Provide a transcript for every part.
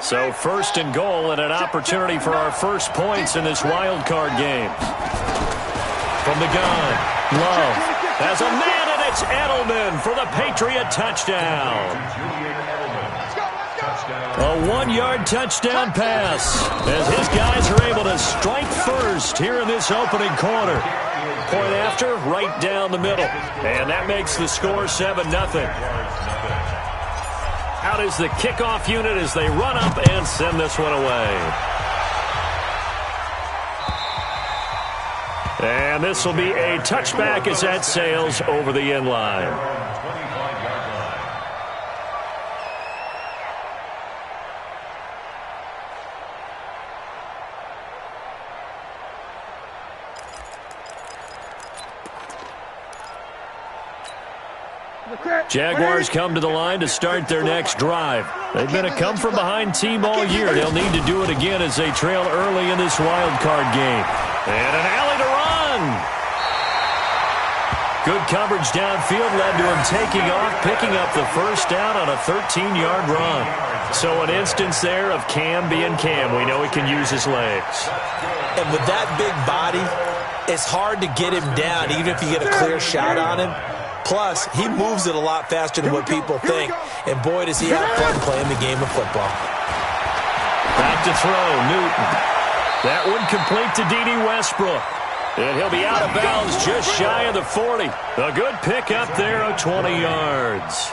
So first and goal and an opportunity for our first points in this wild card game. From the gun, Love has a man, and it's Edelman for the Patriot touchdown. A 1-yard touchdown pass as his guys are able to strike first here in this opening quarter. Point after, right down the middle. And that makes the score 7-0. Out is the kickoff unit as they run up and send this one away. And this will be a touchback as that sails over the end line. Jaguars come to the line to start their next drive. They've been a come-from-behind team all year. They'll need to do it again as they trail early in this wild card game. And an alley to run. Good coverage downfield led to him taking off, picking up the first down on a 13-yard run. So an instance there of Cam being Cam. We know he can use his legs. And with that big body, it's hard to get him down, even if you get a clear shot on him. Plus, he moves it a lot faster than what people think. And boy, does he have fun playing the game of football. Back to throw, Newton. That one complete to D.D. Westbrook. And he'll be out of bounds just shy of the 40. A good pick up there of 20 yards.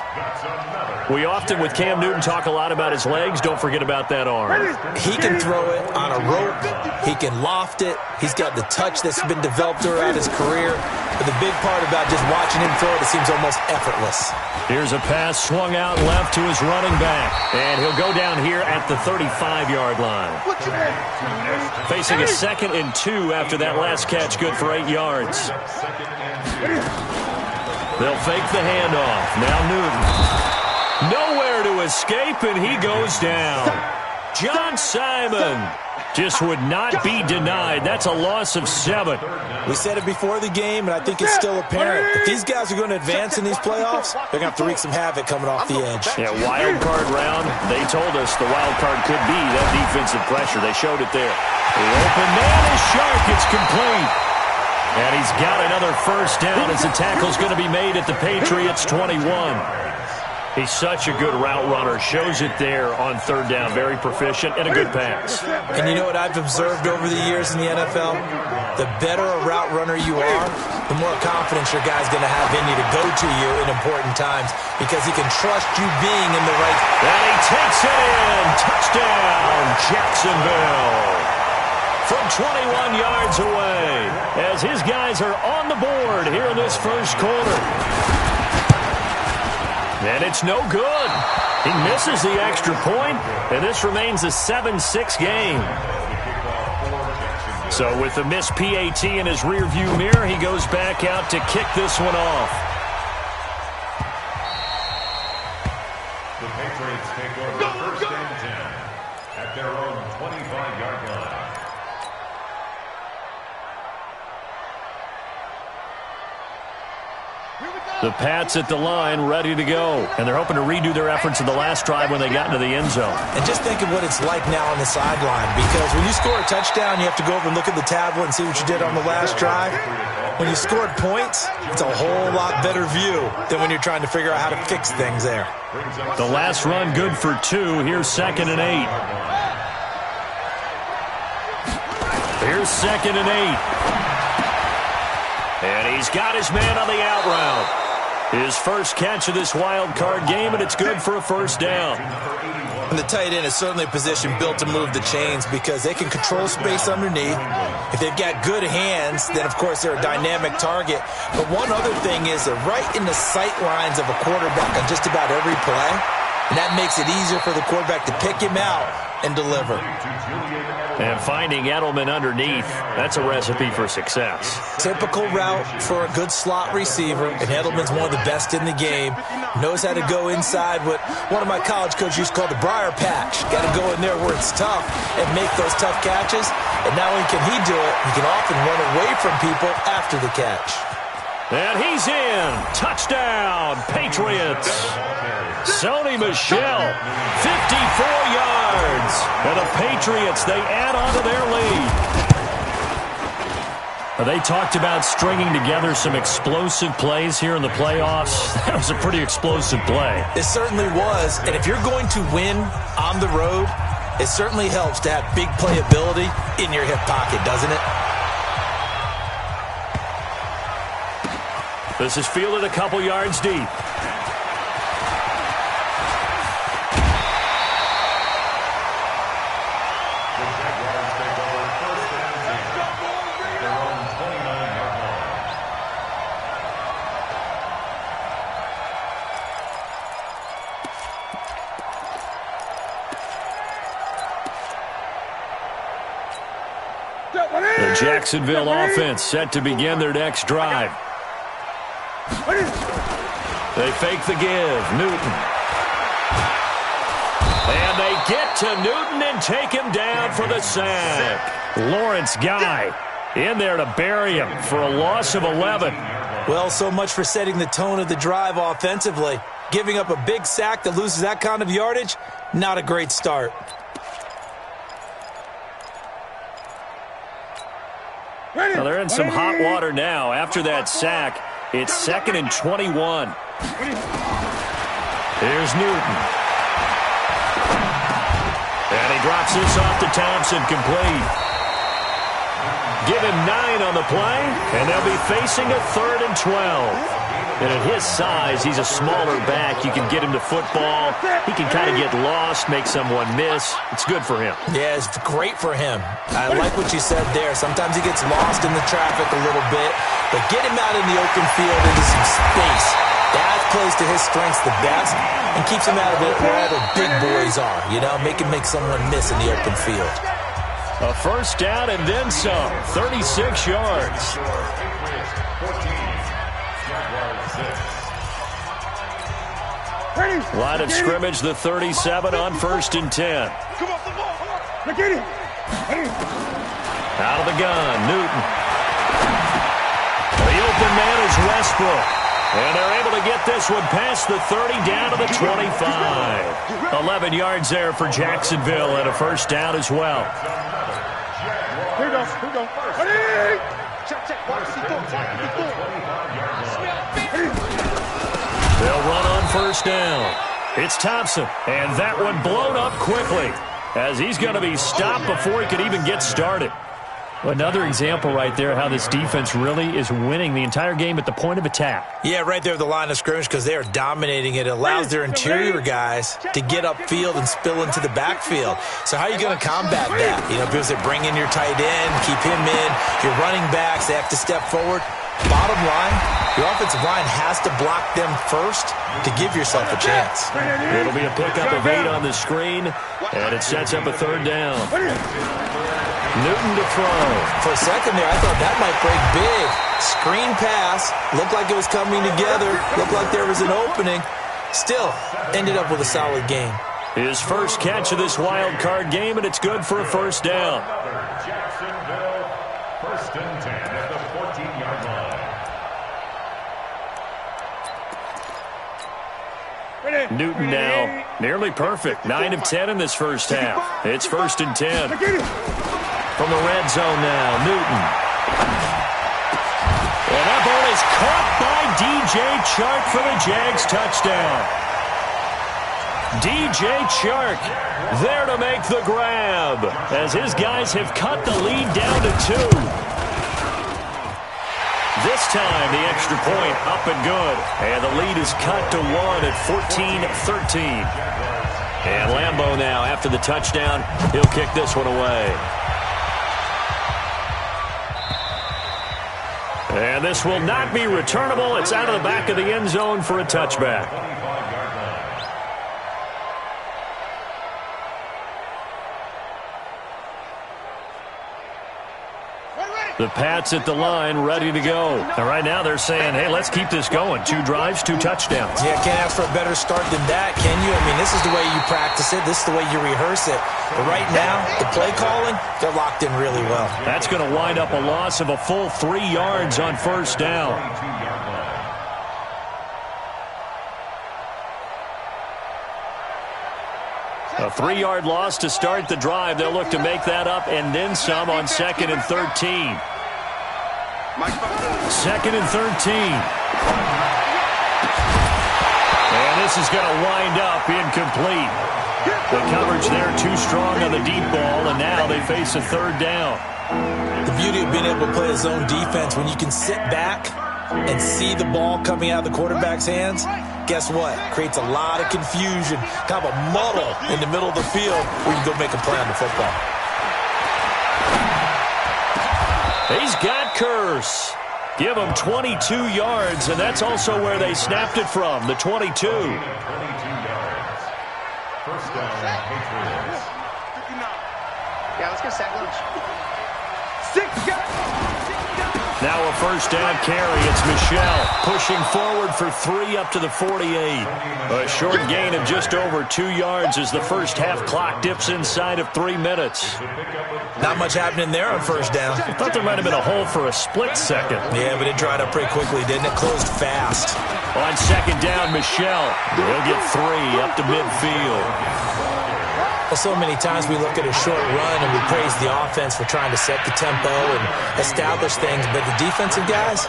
We often, with Cam Newton, talk a lot about his legs. Don't forget about that arm. He can throw it on a rope. He can loft it. He's got the touch that's been developed throughout his career. But the big part about just watching him throw it seems almost effortless. Here's a pass swung out left to his running back. And he'll go down here at the 35-yard line. Facing a 2nd and 2 after that last catch, good for 8 yards. They'll fake the handoff. Now Newton. Nowhere to escape, and he goes down. John Simon just would not be denied. That's a loss of 7. We said it before the game, and I think it's still apparent. If these guys are going to advance in these playoffs, they're going to have to wreak some havoc coming off the edge. Yeah, wild card round. They told us the wild card could be that defensive pressure. They showed it there. The open man is sharp. It's complete. And he's got another first down as the tackle's going to be made at the Patriots' 21. He's such a good route runner. Shows it there on 3rd down. Very proficient and a good pass. And you know what I've observed over the years in the NFL? The better a route runner you are, the more confidence your guy's going to have in you to go to you in important times because he can trust you being in the right. And he takes it in. Touchdown, Jacksonville. From 21 yards away as his guys are on the board here in this first quarter. And it's no good. He misses the extra point, and this remains a 7-6 game. So with the missed PAT in his rearview mirror, he goes back out to kick this one off. The Patriots take over 1st and 10 at their own 25-yard line. The Pats at the line, ready to go. And they're hoping to redo their efforts in the last drive when they got into the end zone. And just think of what it's like now on the sideline. Because when you score a touchdown, you have to go over and look at the tablet and see what you did on the last drive. When you scored points, it's a whole lot better view than when you're trying to figure out how to fix things there. The last run good for 2. Here's 2nd and 8. Here's 2nd and 8. And he's got his man on the out route. His first catch of this wild card game, and it's good for a first down. And the tight end is certainly a position built to move the chains because they can control space underneath. If they've got good hands, then, of course, they're a dynamic target. But one other thing is they're right in the sight lines of a quarterback on just about every play. And that makes it easier for the quarterback to pick him out and deliver. And finding Edelman underneath, that's a recipe for success. Typical route for a good slot receiver, and Edelman's one of the best in the game. Knows how to go inside what one of my college coaches used to call the briar patch. Got to go in there where it's tough and make those tough catches. And not only can he do it, he can often run away from people after the catch. And he's in. Touchdown, Patriots. Sony Michel, 54 yards. And the Patriots, they add on to their lead. They talked about stringing together some explosive plays here in the playoffs. That was a pretty explosive play. It certainly was. And if you're going to win on the road, it certainly helps to have big playability in your hip pocket, doesn't it? This is fielded a couple yards deep. The Jacksonville offense set to begin their next drive. They fake the give. Newton. And they get to Newton and take him down for the sack. Lawrence Guy in there to bury him for a loss of 11. Well, so much for setting the tone of the drive offensively. Giving up a big sack that loses that kind of yardage, not a great start. Well, they're in some hot water now. After that sack, it's 2nd and 21. Here's Newton. And he drops this off to Thompson, complete. Give him 9 on the play, and they'll be facing a 3rd and 12. And at his size, he's a smaller back. You can get him to football. He can kind of get lost, make someone miss. It's good for him. Yeah, it's great for him. I like what you said there. Sometimes he gets lost in the traffic a little bit, but get him out in the open field into some space. That plays to his strengths the best and keeps him out of it where all the big boys are, you know, make him make someone miss in the open field. A first down and then some, 36 yards. Line of scrimmage, the 37 on 1st and 10. Out of the gun, Newton. The open man is Westbrook. And they're able to get this one past the 30 down to the 25. 11 yards there for Jacksonville and a first down as well. Here we go. Here we go. They'll run on first down. It's Thompson, and that one blown up quickly as he's going to be stopped before he could even get started. Another example right there how this defense really is winning the entire game at the point of attack. Yeah, right there at the line of scrimmage because they are dominating it. It allows their interior guys to get upfield and spill into the backfield. So how are you going to combat that? You know, because they bring in your tight end, keep him in. Your running backs, they have to step forward. Bottom line, your offensive line has to block them first to give yourself a chance. It'll be a pickup of 8 on the screen, and it sets up a 3rd down. Newton to throw. For a second there, I thought that might break big. Screen pass. Looked like it was coming together. Looked like there was an opening. Still, ended up with a solid game. His first catch of this wild card game, and it's good for a first down. Jacksonville, 1st and 10 at the 14-yard line. Newton now nearly perfect. 9 of 10 in this first half. It's 1st and 10. From the red zone now, Newton. And that ball is caught by DJ Chark for the Jags touchdown. DJ Chark there to make the grab as his guys have cut the lead down to 2. This time, the extra point up and good. And the lead is cut to 1 at 14-13. And Lambeau now, after the touchdown, he'll kick this one away. And this will not be returnable. It's out of the back of the end zone for a touchback. The Pats at the line, ready to go. And right now they're saying, hey, let's keep this going. 2 drives, 2 touchdowns. Yeah, can't ask for a better start than that, can you? I mean, this is the way you practice it. This is the way you rehearse it. But right now, the play calling, they're locked in really well. That's going to wind up a loss of a full 3 yards on first down. A 3-yard loss to start the drive. They'll look to make that up and then some on 2nd and 13. 2nd and 13. And this is going to wind up incomplete. The coverage there too strong on the deep ball, and now they face a 3rd down. The beauty of being able to play a zone defense, when you can sit back and see the ball coming out of the quarterback's hands, guess what? Creates a lot of confusion, kind of a muddle in the middle of the field where you can go make a play on the football. He's got Curse. Give him 22 yards, and that's also where they snapped it from, the 22. 22 yards. First down, Patriots. Yeah, let's go sack lunch. Now a 1st down carry. It's Michelle pushing forward for 3 up to the 48. A short gain of just over 2 yards as the first half clock dips inside of 3 minutes. Not much happening there on 1st down. I thought there might have been a hole for a split second. Yeah, but it dried up pretty quickly, didn't it? Closed fast. On 2nd down, Michelle. They'll get 3 up to midfield. Well, so many times we look at a short run and we praise the offense for trying to set the tempo and establish things, but the defensive guys,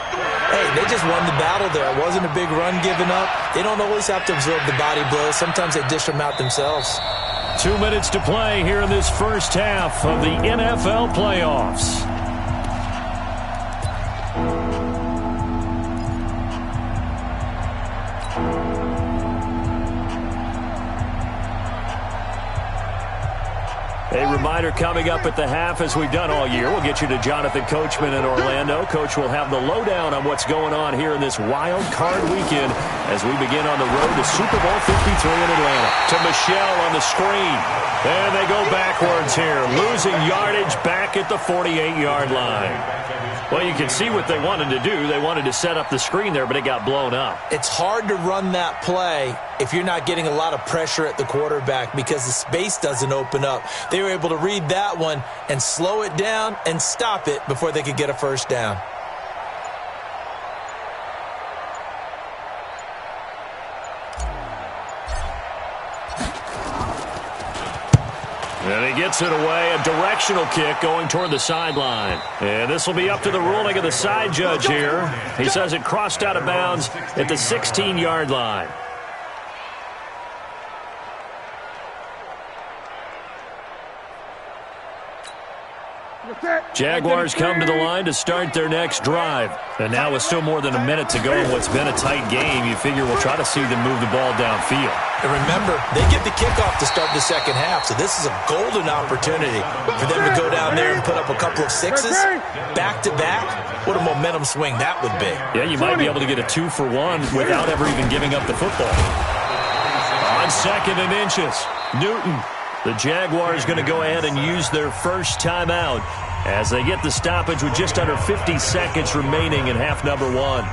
hey, they just won the battle there. It wasn't a big run given up. They don't always have to absorb the body blows. Sometimes they dish them out themselves. 2 minutes to play here in this first half of the NFL playoffs. A reminder coming up at the half, as we've done all year. We'll get you to Jonathan Coachman in Orlando. Coach will have the lowdown on what's going on here in this wild card weekend as we begin on the road to Super Bowl 53 in Atlanta. To Michelle on the screen. And they go backwards here, losing yardage back at the 48-yard line. Well, you can see what they wanted to do. They wanted to set up the screen there, but it got blown up. It's hard to run that play if you're not getting a lot of pressure at the quarterback because the space doesn't open up. They were able to read that one and slow it down and stop it before they could get a 1st down. And he gets it away, a directional kick going toward the sideline. And this will be up to the ruling of the side judge here. He says it crossed out of bounds at the 16-yard line. Jaguars come to the line to start their next drive. And now with still more than a minute to go in what's been a tight game, you figure we'll try to see them move the ball downfield. And remember, they get the kickoff to start the second half, so this is a golden opportunity for them to go down there and put up a couple of 6s back-to-back. What a momentum swing that would be. Yeah, you might be able to get a 2-for-1 without ever even giving up the football. On 2nd and inches, Newton. The Jaguars going to go ahead and use their first timeout as they get the stoppage with just under 50 seconds remaining in half number 1.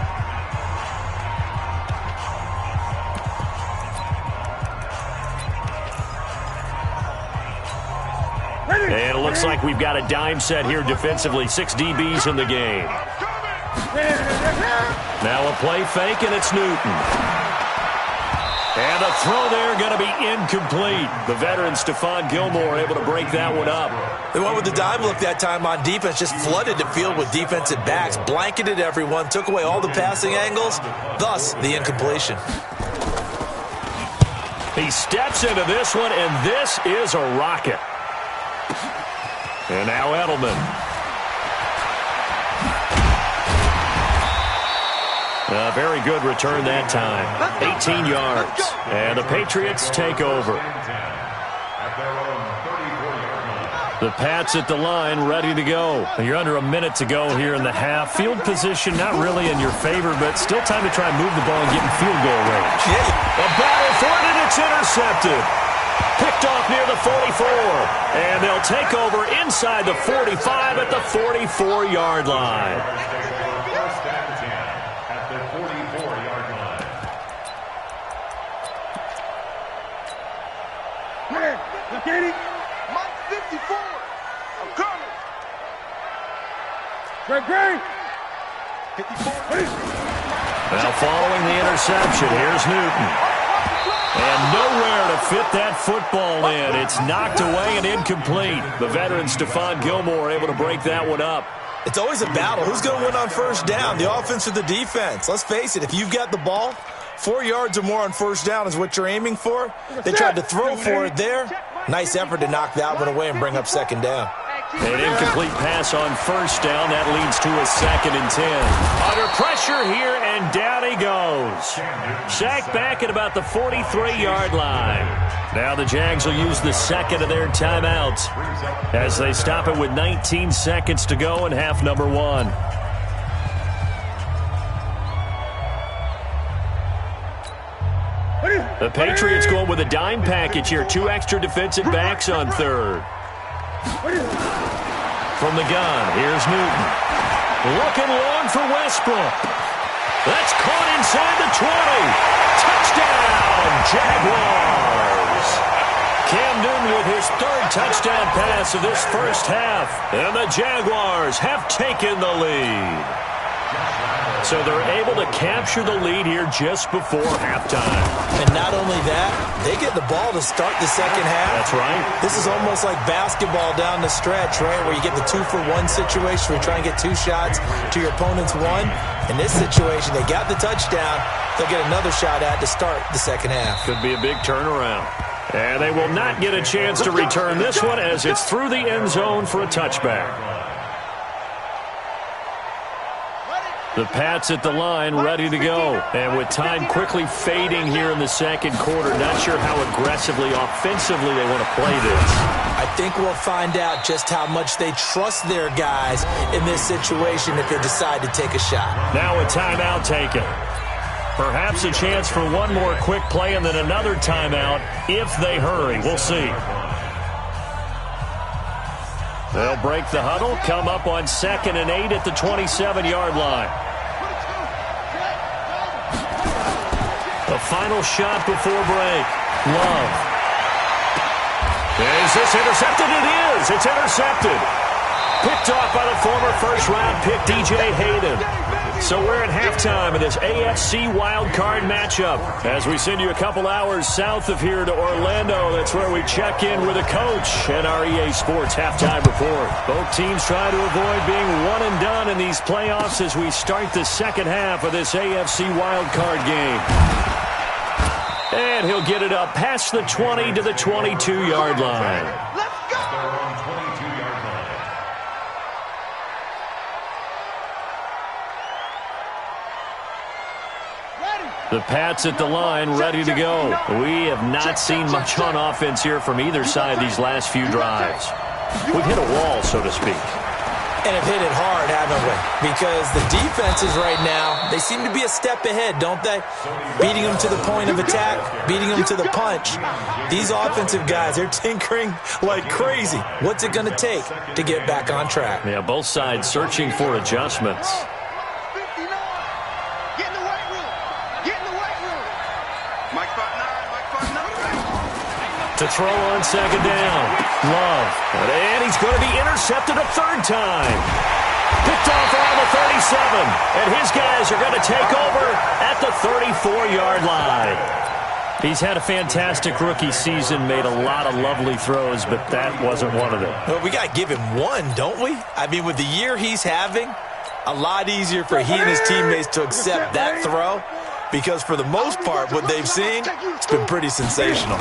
And it looks like we've got a dime set here defensively. 6 DBs in the game. Now a play fake, and it's Newton. And the throw there going to be incomplete. The veteran Stephon Gilmore able to break that one up. They went with the dime look that time on defense, just flooded the field with defensive backs, blanketed everyone, took away all the passing angles, thus the incompletion. He steps into this one, and this is a rocket. And now Edelman. A very good return that time. 18 yards. And the Patriots take over. The Pats at the line, ready to go. You're under a minute to go here in the half. Field position not really in your favor, but still time to try and move the ball and get in field goal range. A battle for it, and it's intercepted. Picked off near the 44. And they'll take over inside the 45 at the 44-yard line. Mike 54. I'm coming. Great. 54. Now following the interception, here's Newton. And nowhere to fit that football in. It's knocked away and incomplete. The veteran Stephon Gilmore able to break that one up. It's always a battle. Who's going to win on first down, the offense or the defense? Let's face it, if you've got the ball, 4 yards or more on first down is what you're aiming for. They tried to throw for it there. Nice effort to knock that one away and bring up second down. An incomplete pass on first down. That leads to a 2nd and 10. Under pressure here, and down he goes. Sacked back at about the 43-yard line. Now the Jags will use the second of their timeouts as they stop it with 19 seconds to go in half number 1. The Patriots going with a dime package here. 2 extra defensive backs on third. From the gun, here's Newton. Looking long for Westbrook. That's caught inside the 20. Touchdown, Jaguars. Cam Newton with his 3rd touchdown pass of this first half. And the Jaguars have taken the lead. So they're able to capture the lead here just before halftime. And not only that, they get the ball to start the second half. That's right. This is almost like basketball down the stretch, right, where you get the 2-for-1 situation where you try and get 2 shots to your opponent's 1. In this situation, they got the touchdown. They'll get another shot at to start the second half. Could be a big turnaround. And they will not get a chance to return this one as it's through the end zone for a touchback. The Pats at the line, ready to go. And with time quickly fading here in the second quarter, not sure how aggressively, offensively they want to play this. I think we'll find out just how much they trust their guys in this situation if they decide to take a shot. Now a timeout taken. Perhaps a chance for one more quick play and then another timeout if they hurry. We'll see. They'll break the huddle, come up on 2nd and 8 at the 27-yard line. The final shot before break. Love. Is this intercepted? It is. It's intercepted. Picked off by the former first-round pick, DJ Hayden. So we're at halftime of this AFC wildcard matchup. As we send you a couple hours south of here to Orlando, that's where we check in with a coach and our EA Sports halftime report. Both teams try to avoid being one and done in these playoffs as we start the second half of this AFC wildcard game. And he'll get it up past the 20 to the 22-yard line. The Pats at the line, ready to go. We have not seen much on offense here from either side these last few drives. We've hit a wall, so to speak. And have hit it hard, haven't we? Because the defenses right now, they seem to be a step ahead, don't they? Beating them to the point of attack, beating them to the punch. These offensive guys, they're tinkering like crazy. What's it going to take to get back on track? Yeah, both sides searching for adjustments. To throw on second down. Love. And he's going to be intercepted a 3rd time. Picked off around the 37. And his guys are going to take over at the 34-yard line. He's had a fantastic rookie season, made a lot of lovely throws, but that wasn't one of them. Well, we got to give him one, don't we? I mean, with the year he's having, a lot easier for he and his teammates to accept that throw because for the most part, what they've seen, it's been pretty sensational.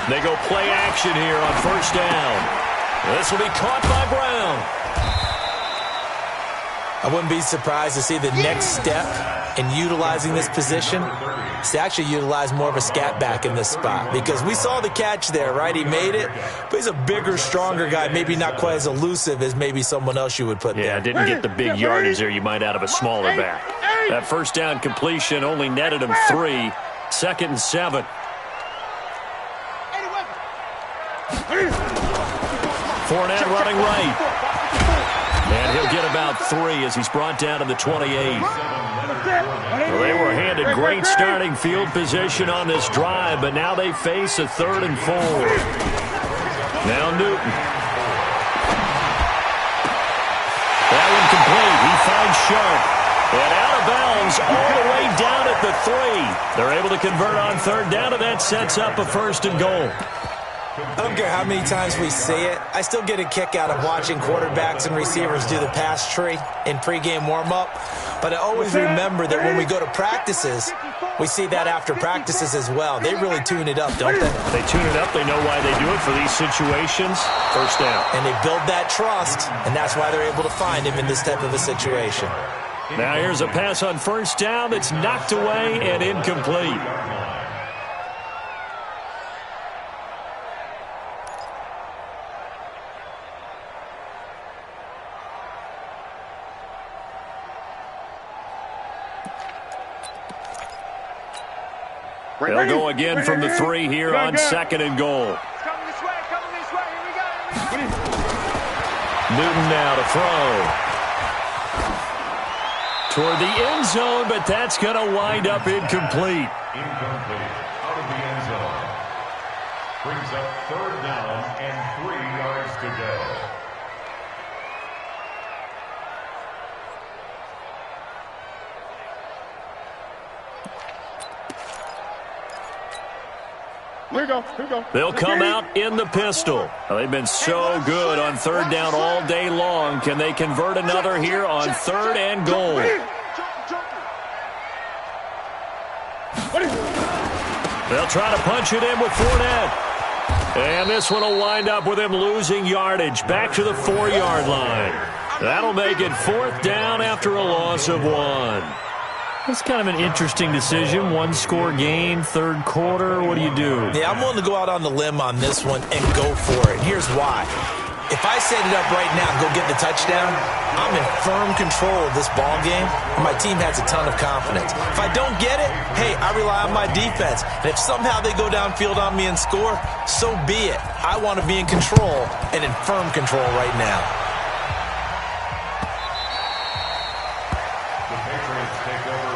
They go play action here on first down. This will be caught by Brown. I wouldn't be surprised to see the next step in utilizing this position is to actually utilize more of a scat back in this spot because we saw the catch there, right? He made it, but he's a bigger, stronger guy, maybe not quite as elusive as maybe someone else you would put there. Yeah, didn't get the big yardage there you might out of a smaller back. That first down completion only netted him 3. 2nd and 7. Fournette running right. And he'll get about 3 as he's brought down to the 28. Well, they were handed great starting field position on this drive, but now they face a 3rd and 4. Now Newton. That one complete. He finds Sharp. And out of bounds all the way down at the 3. They're able to convert on third down, and that sets up a 1st and goal. I don't care how many times we see it. I still get a kick out of watching quarterbacks and receivers do the pass tree in pregame warm-up. But I always remember that when we go to practices, we see that after practices as well. They really tune it up, don't they? They tune it up. They know why they do it for these situations. 1st down. And they build that trust, and that's why they're able to find him in this type of a situation. Now here's a pass on 1st down that's knocked away and incomplete. They'll go again from the 3 here on 2nd and goal. Coming this way, here we go. Newton now to throw. Toward the end zone, but that's going to wind up incomplete. Incomplete. Out of the end zone. Brings up 3rd down and 3 yards to go. Here we go. They'll come out in the pistol. Well, they've been so good on 3rd down all day long. Can they convert another here on 3rd and goal? They'll try to punch it in with Fournette. And this one will wind up with him losing yardage back to the 4-yard line. That'll make it 4th down after a loss of 1. It's kind of an interesting decision. 1-score game, 3rd quarter. What do you do? Yeah, I'm willing to go out on the limb on this one and go for it. Here's why. If I set it up right now and go get the touchdown, I'm in firm control of this ball game, and my team has a ton of confidence. If I don't get it, hey, I rely on my defense. And if somehow they go downfield on me and score, so be it. I want to be in control and in firm control right now.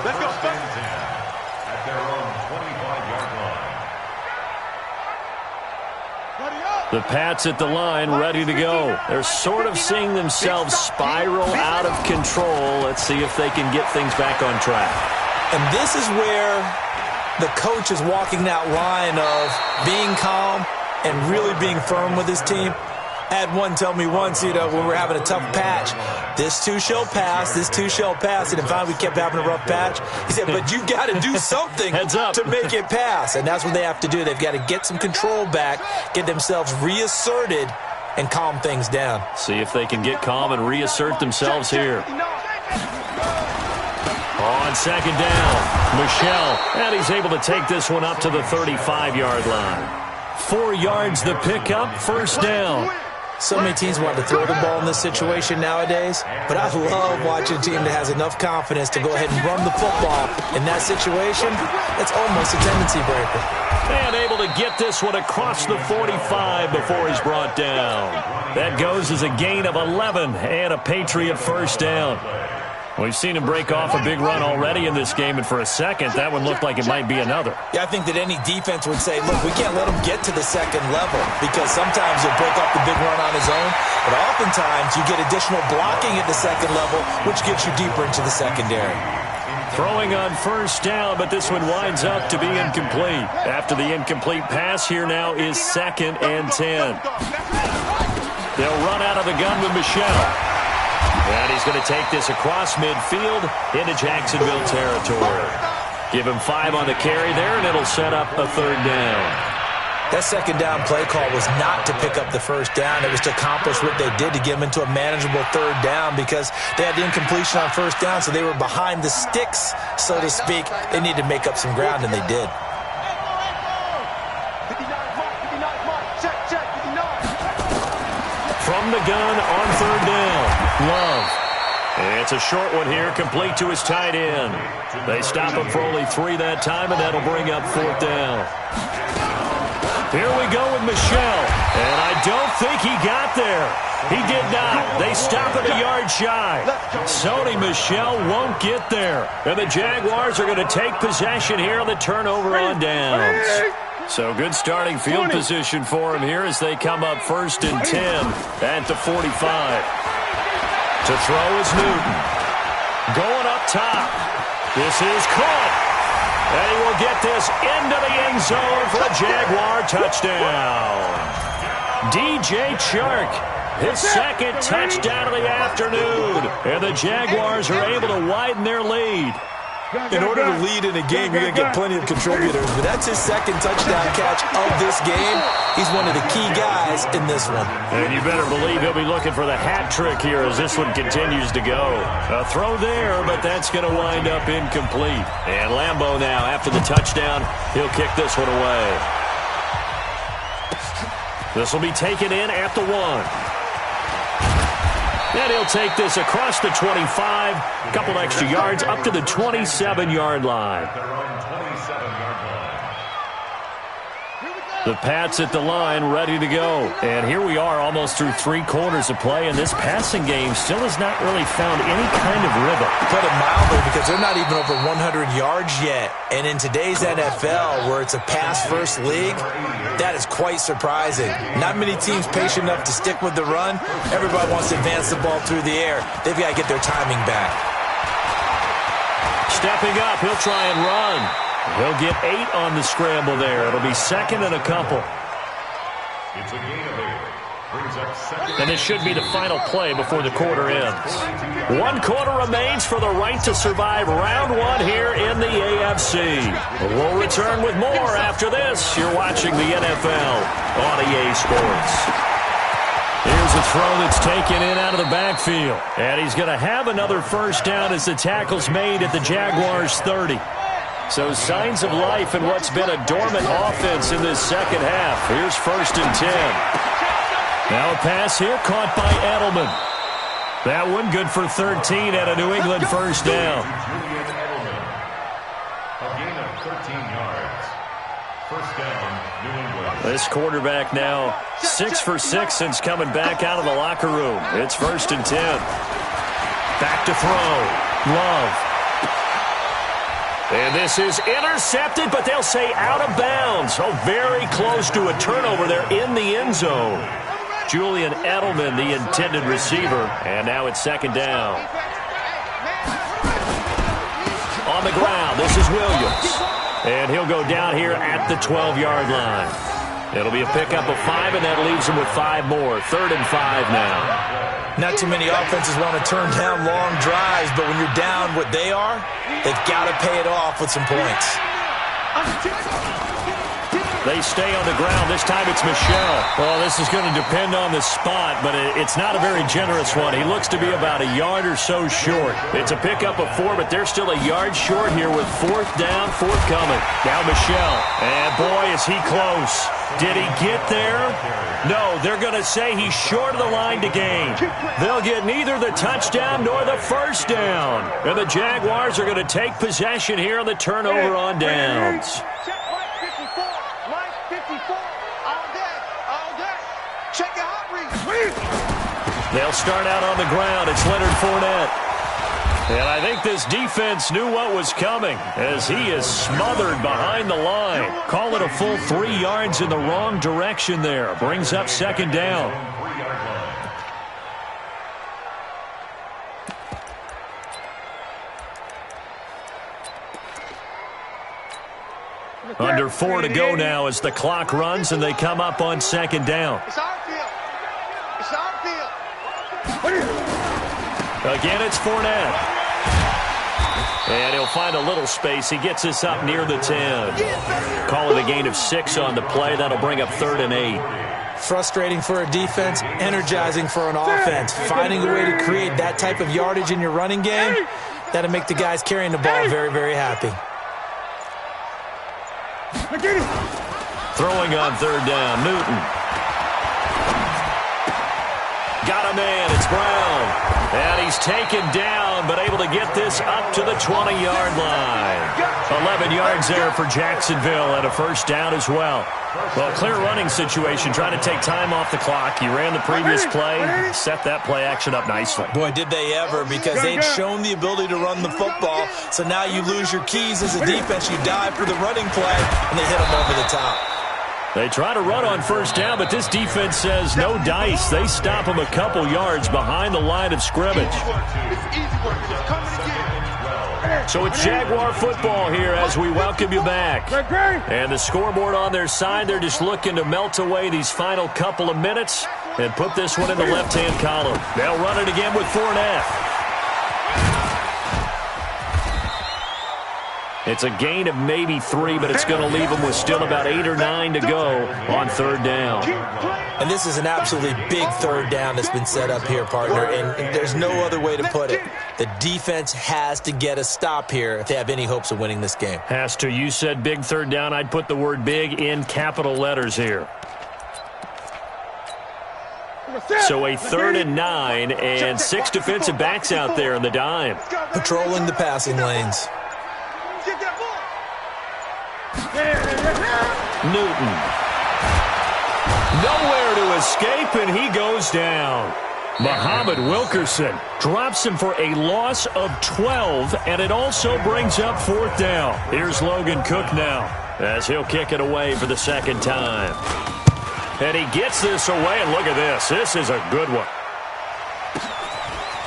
Let's go. 1st and 10 at their own 25-yard line. The Pats at the line, ready to go. They're sort of seeing themselves spiral out of control. Let's see if they can get things back on track. And this is where the coach is walking that line of being calm and really being firm with his team. I had one tell me once, when we were having a tough patch, this too shall pass, this too shall pass. And finally we kept having a rough patch. He said, but you got to do something to make it pass. And that's what they have to do. They've got to get some control back, get themselves reasserted, and calm things down. See if they can get calm and reassert themselves here. On 2nd down, Michel. And he's able to take this one up to the 35-yard line. 4 yards the pickup, 1st down. So many teams want to throw the ball in this situation nowadays, but I love watching a team that has enough confidence to go ahead and run the football. In that situation, it's almost a tendency breaker. And able to get this one across the 45 before he's brought down. That goes as a gain of 11 and a Patriot 1st down. We've seen him break off a big run already in this game, and for a second, that one looked like it might be another. Yeah, I think that any defense would say, look, we can't let him get to the 2nd level, because sometimes he'll break off the big run on his own, but oftentimes you get additional blocking at the 2nd level, which gets you deeper into the secondary. Throwing on 1st down, but this one winds up to be incomplete. After the incomplete pass, here now is 2nd and 10. They'll run out of the gun with Michel. And he's going to take this across midfield into Jacksonville territory. Give him 5 on the carry there, and it'll set up a 3rd down. That 2nd down play call was not to pick up the 1st down. It was to accomplish what they did to get them into a manageable 3rd down, because they had the incompletion on 1st down, so they were behind the sticks, so to speak. They needed to make up some ground, and they did. From the gun on 3rd down, Love. It's a short one here, complete to his tight end. They stop him for only 3 that time, and that'll bring up 4th down. Here we go with Michel, and I don't think he got there. He did not. They stop at a yard shy. Sony Michel won't get there, and the Jaguars are going to take possession here on the turnover on downs. So good starting field position for him here as they come up 1st and 10 at the 45. To throw is Newton. Going up top. This is caught. And he will get this into the end zone for a Jaguar touchdown. DJ Chark, his second touchdown of the afternoon. And the Jaguars are able to widen their lead. In order to lead in a game, you're going to get plenty of contributors, but that's his second touchdown catch of this game. He's one of the key guys in this one. And you better believe he'll be looking for the hat trick here as this one continues to go. A throw there, but that's going to wind up incomplete. And Lambeau now, after the touchdown, he'll kick this one away. This will be taken in at the 1. And he'll take this across the 25, a couple extra yards, up to the 27-yard line. The Pats at the line, ready to go. And here we are, almost through 3 quarters of play, and this passing game still has not really found any kind of rhythm. Put it mildly, because they're not even over 100 yards yet. And in today's NFL, where it's a pass-first league, that is quite surprising. Not many teams patient enough to stick with the run. Everybody wants to advance the ball through the air. They've got to get their timing back. Stepping up, he'll try and run. He'll get 8 on the scramble there. It'll be second and a couple. It's a gain of 8. Brings up second. And this should be the final play before the quarter ends. 1 quarter remains for the right to survive round 1 here in the AFC. We'll return with more after this. You're watching the NFL on EA Sports. Here's a throw that's taken in out of the backfield. And he's going to have another first down as the tackle's made at the Jaguars' 30. So signs of life in what's been a dormant offense in this second half. Here's 1st and 10. Now a pass here caught by Edelman. That one good for 13 at a New England first down. Julian Edelman. A gain of 13 yards. First down, New England. This quarterback now 6 for 6 since coming back out of the locker room. It's 1st and 10. Back to throw. Love. And this is intercepted, but they'll say out of bounds. Oh, very close to a turnover there in the end zone. Julian Edelman, the intended receiver, and now it's 2nd down. On the ground, this is Williams. And he'll go down here at the 12-yard line. It'll be a pickup of 5, and that leaves him with 5 more. 3rd and 5 now. Not too many offenses want to turn down long drives, but when you're down what they are, they've got to pay it off with some points. They stay on the ground. This time it's Michel. Well, this is going to depend on the spot, but it's not a very generous one. He looks to be about a yard or so short. It's a pickup of 4, but they're still a yard short here with 4th down, forthcoming. Now Michel. And boy, is he close. Did he get there? No, they're going to say he's short of the line to gain. They'll get neither the touchdown nor the first down. And the Jaguars are going to take possession here on the turnover on downs. They'll start out on the ground. It's Leonard Fournette. And I think this defense knew what was coming as he is smothered behind the line. Call it a full 3 yards in the wrong direction there. Brings up 2nd down. Under 4 to go now as the clock runs and they come up on 2nd down. It's our field. It's our field. Again, it's Fournette. And he'll find a little space. He gets this up near the 10. Call it a gain of 6 on the play. That'll bring up 3rd and 8. Frustrating for a defense, energizing for an offense. Finding a way to create that type of yardage in your running game, that'll make the guys carrying the ball very, very happy. Throwing on 3rd down, Newton. Got a man, it's Brown. And he's taken down, but able to get this up to the 20-yard line. 11 yards there for Jacksonville and a first down as well. Well, clear running situation, trying to take time off the clock. He ran the previous play, set that play action up nicely. Boy, did they ever, because they'd shown the ability to run the football. So now you lose your keys as a defense. You dive for the running play, and they hit them over the top. They try to run on first down, but this defense says no dice. They stop them a couple yards behind the line of scrimmage. It's easy work. Just come and get it. So it's Jaguar football here as we welcome you back. And the scoreboard on their side, they're just looking to melt away these final couple of minutes and put this one in the left-hand column. They'll run it again with Fournette. It's a gain of maybe 3, but it's going to leave them with still about 8 or 9 to go on third down. And this is an absolutely big third down that's been set up here, partner, and there's no other way to put it. The defense has to get a stop here if they have any hopes of winning this game. Has to. You said big third down. I'd put the word big in capital letters here. So a 3rd and 9 and 6 defensive backs out there in the dime. Patrolling the passing lanes. Newton. Nowhere to escape, and he goes down. Muhammad Wilkerson drops him for a loss of 12, and it also brings up 4th down. Here's Logan Cook now as he'll kick it away for the second time. And he gets this away, and look at this. This is a good one.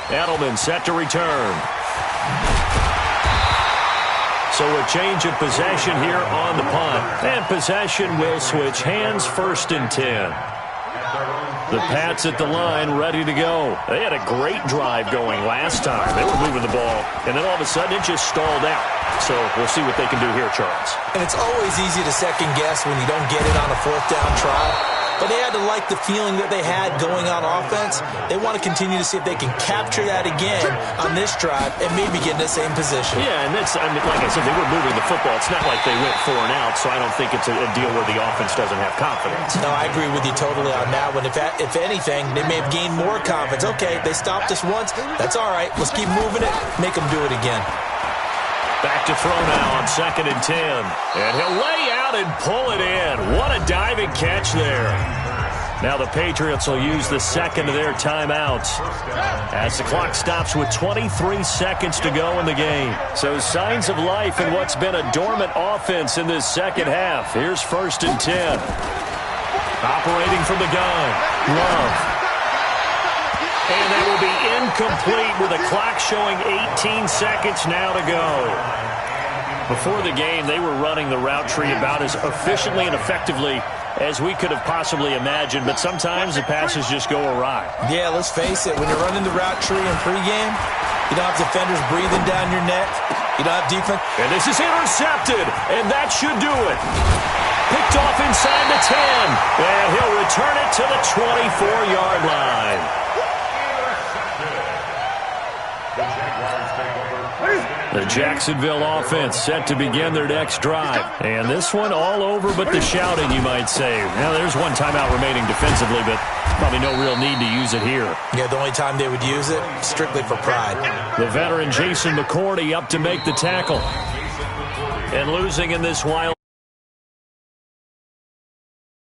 Edelman set to return. So a change of possession here on the punt. And possession will switch hands, 1st and 10. The Pats at the line ready to go. They had a great drive going last time. They were moving the ball, and then all of a sudden it just stalled out. So we'll see what they can do here, Charles. And it's always easy to second guess when you don't get it on a 4th down try. But they had to like the feeling that they had going on offense. They want to continue to see if they can capture that again on this drive and maybe get in the same position. Yeah, and that's, I mean, like I said, they were moving the football. It's not like they went 4 and out, so I don't think it's a deal where the offense doesn't have confidence. No, I agree with you totally on that one. If anything, they may have gained more confidence. Okay, they stopped us once. That's all right. Let's keep moving it. Make them do it again. Back to throw now on 2nd and 10. And he'll lay out and pull it in. What a diving catch there. Now the Patriots will use the second of their timeouts as the clock stops with 23 seconds to go in the game. So signs of life in what's been a dormant offense in this second half. Here's 1st and 10. Operating from the gun. Love. And that will be incomplete with the clock showing 18 seconds now to go. Before the game, they were running the route tree about as efficiently and effectively as we could have possibly imagined, but sometimes the passes just go awry. Yeah, let's face it. When you're running the route tree in pregame, you don't have defenders breathing down your neck. You don't have defense. And this is intercepted, and that should do it. Picked off inside the 10, and he'll return it to the 24-yard line. The Jacksonville offense set to begin their next drive. And this one all over but the shouting, you might say. Now, there's one timeout remaining defensively, but probably no real need to use it here. Yeah, the only time they would use it, strictly for pride. The veteran Jason McCourty up to make the tackle. And losing in this wild